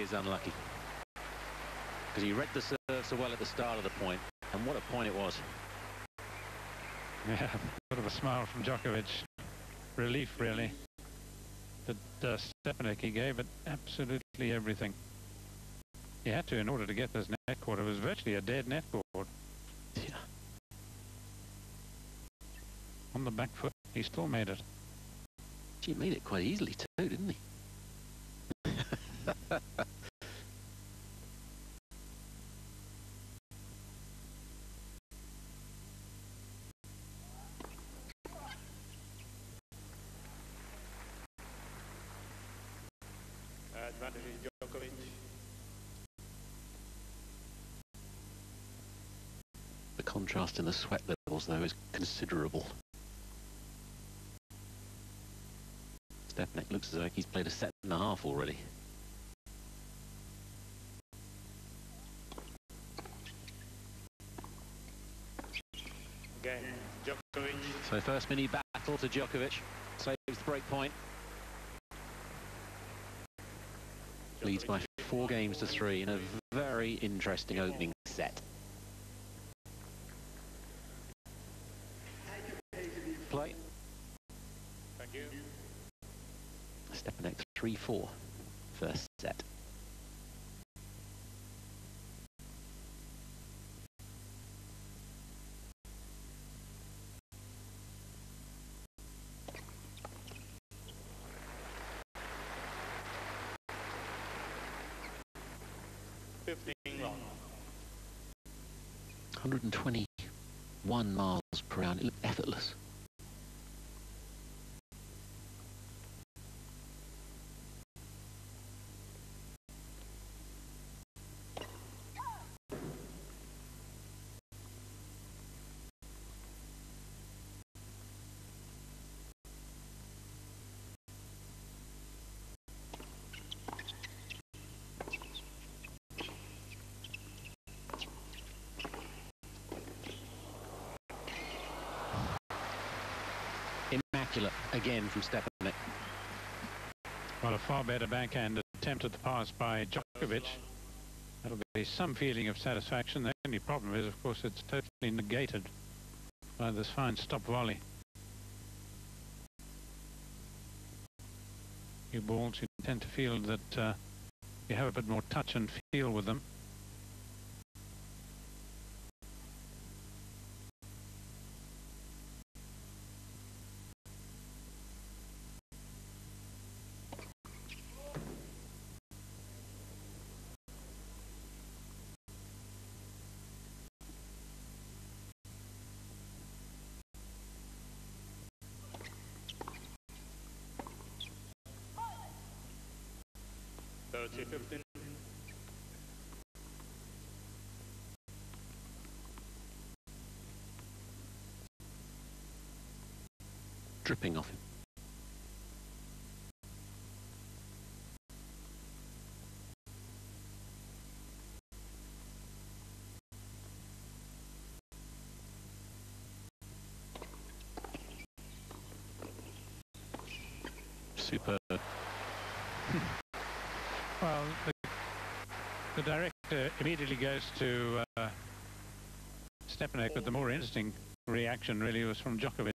is unlucky. Because he read the serve so well at the start of the point, and what a point it was. Yeah, sort of a smile from Djokovic. Relief, really. That Stepanek, he gave it absolutely everything. He had to in order to get this net court. It was virtually a dead net court. Yeah. On the back foot, he still made it. He made it quite easily too, didn't he? Advantage Djokovic. The contrast in the sweat levels, though, is considerable. Stepanek looks as though he's played a set and a half already. Again, Djokovic. So first mini battle to Djokovic. Saves the break point. Leads by 4 games to 3 in a very interesting opening set. Play. Thank you. Stepanek 3-4 first set. Long. 121 miles per hour. It looked effortless. Immaculate again from Stepanek. Well, a far better backhand attempt at the pass by Djokovic. That'll be some feeling of satisfaction. The only problem is, of course, it's totally negated by this fine stop volley. Your balls, you tend to feel that you have a bit more touch and feel with them. Dripping off him. Superb. Well, the director immediately goes to Stepanek, but the more interesting reaction really was from Djokovic.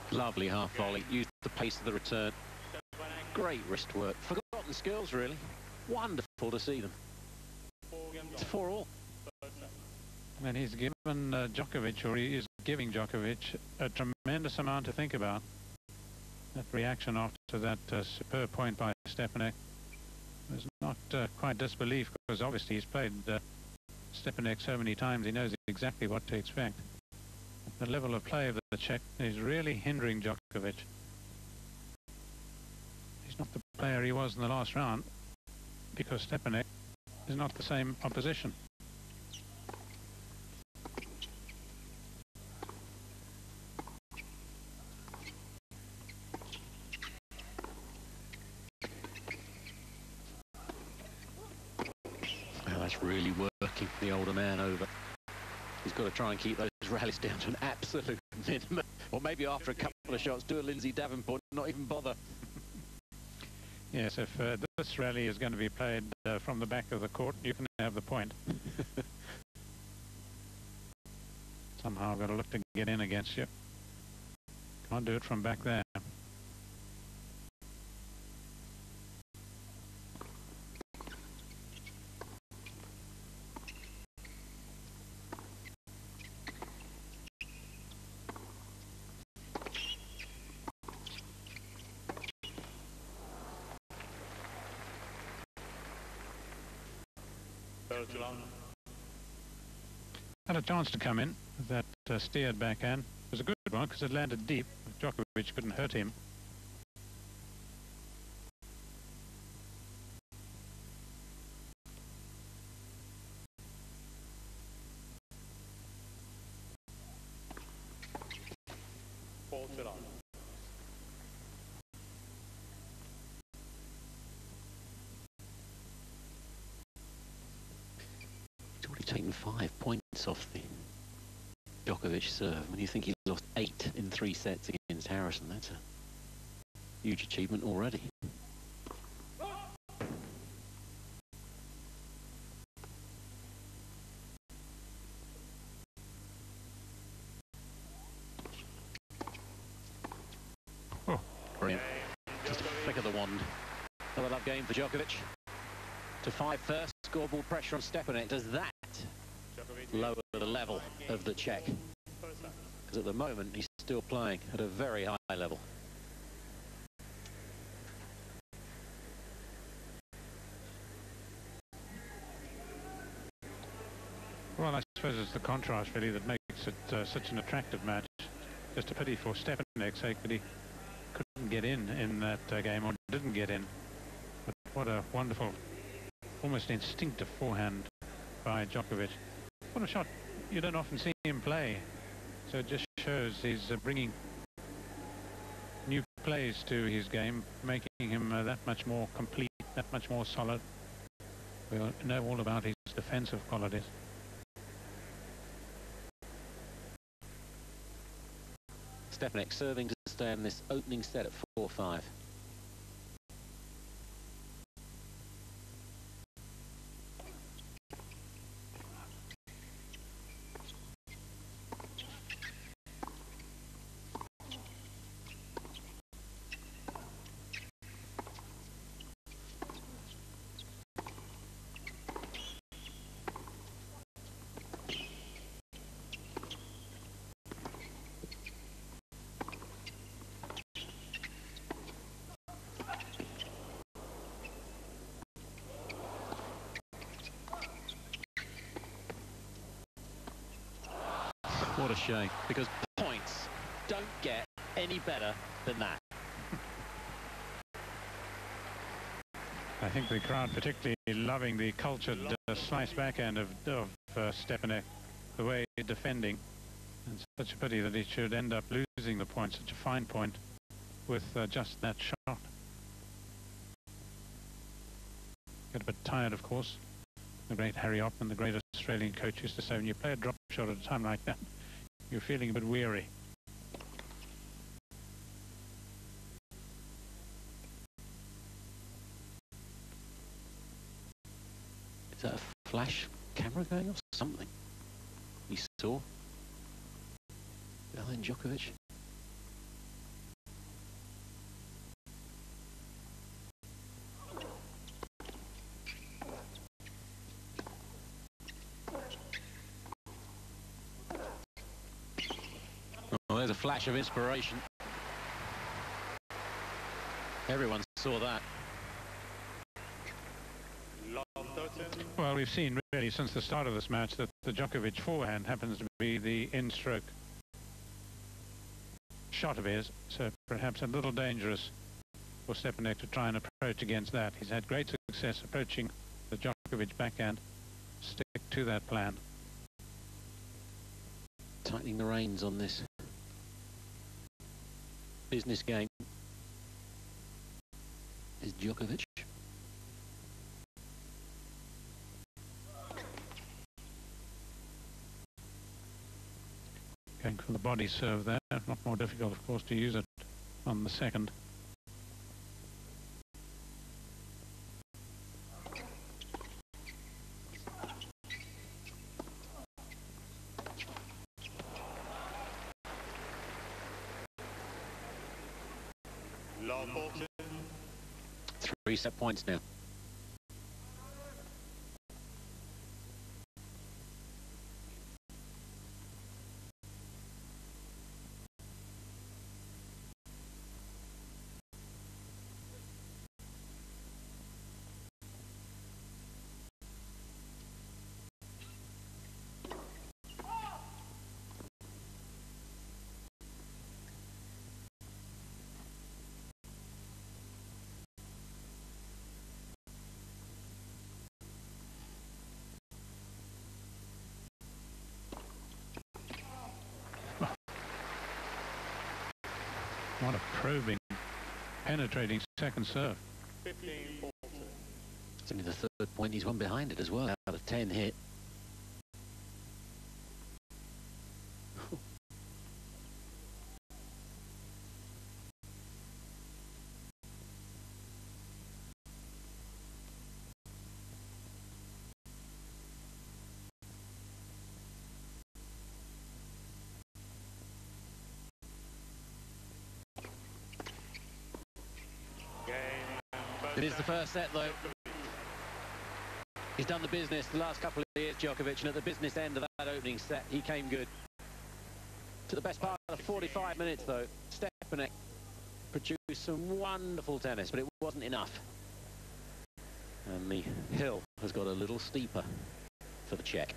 Lovely half volley, used the pace of the return. Great wrist work. Forgotten skills, really. Wonderful to see them. It's 4-all. And he's given Djokovic, or he is giving Djokovic, a tremendous amount to think about. That reaction after that superb point by Stepanek was not quite disbelief, because obviously he's played Stepanek so many times, he knows exactly what to expect. The level of play of the Czech is really hindering Djokovic. He's not the player he was in the last round, because Stepanek is not the same opposition. Djokovic really working the older man over. He's got to try and keep those rallies down to an absolute minimum. Or maybe after a couple of shots, do a Lindsay Davenport, not even bother. Yes, if this rally is going to be played from the back of the court, you can have the point. Somehow I've got to look to get in against you. Can't do it from back there. Had a chance to come in. That steered backhand was a good one because it landed deep. Djokovic couldn't hurt him. He's already taken 5 points off the Djokovic serve. When you think he lost 8 in 3 sets against Harrison, that's a huge achievement already. Oh, brilliant. Just a flick of the wand. Another love game for Djokovic. To 5 first, scoreboard pressure on Stepanek. Does that lower the level of the Czech? Because at the moment he's still playing at a very high level. Well, I suppose it's the contrast really that makes it such an attractive match. Just a pity for Stepanek's sake that he couldn't get in that game, or didn't get in. But what a wonderful, almost instinctive forehand by Djokovic. What a shot. You don't often see him play. So it just shows he's bringing new plays to his game, making him that much more complete, that much more solid. We know all about his defensive qualities. Stepanek serving to stay in this opening set at 4-5. What a shame, because points don't get any better than that. I think the crowd particularly loving the cultured slice backhand of Stepanek, the way he's defending. And such a pity that he should end up losing the point, such a fine point, with just that shot. Get a bit tired, of course. The great Harry Oppman, the great Australian coach, used to say when you play a drop shot at a time like that, you're feeling a bit weary. Is that a flash camera going off? Something we saw behind Djokovic. Well, there's a flash of inspiration. Everyone saw that. Well, we've seen really since the start of this match that the Djokovic forehand happens to be the in-stroke shot of his, so perhaps a little dangerous for Stepanek to try and approach against that. He's had great success approaching the Djokovic backhand. Stick to that plan. Tightening the reins on this business game is Djokovic. for the body serve there. Not more difficult, of course, to use it on the second. Love 14. 3 set points now. What a probing, penetrating second serve. 15 14. It's only the third point he's won behind it as well, out of 10 hit. It is the first set, though. He's done the business the last couple of years, Djokovic, and at the business end of that opening set, he came good. To the best part of the 45 minutes, though, Stepanek produced some wonderful tennis, but it wasn't enough. And the hill has got a little steeper for the Czech.